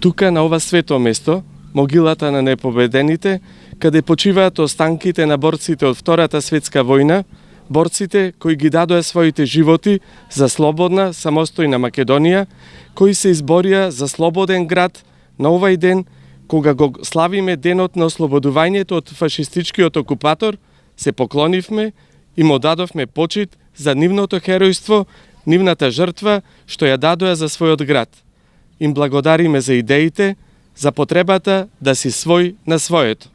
тука на ова свето место, могилата на непобедените, каде почиваат останките на борците од Втората светска војна, борците кои ги дадоа своите животи за слободна, самостојна Македонија, кои се изборија за слободен град на овај ден, кога го славиме денот на ослободувањето од фашистичкиот окупатор, се поклонивме и му дадовме почит за нивното херојство, нивната жртва што ја дадоа за својот град. Им благодариме за идеите, за потребата да си свој на своето.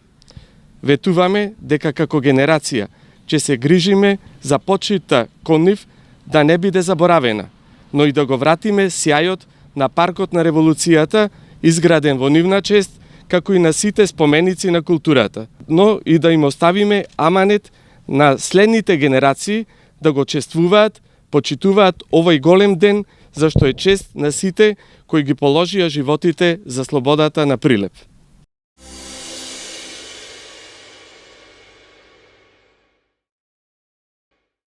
Ветуваме дека како генерација ќе се грижиме за почитта кон нив да не биде заборавена, но и да го вратиме сјајот на паркот на револуцијата, изграден во нивна чест, како и на сите споменици на културата, но и да им оставиме аманет на следните генерации да го чествуваат, почитуваат овој голем ден, зашто е чест на сите кои ги положија животите за слободата на Прилеп.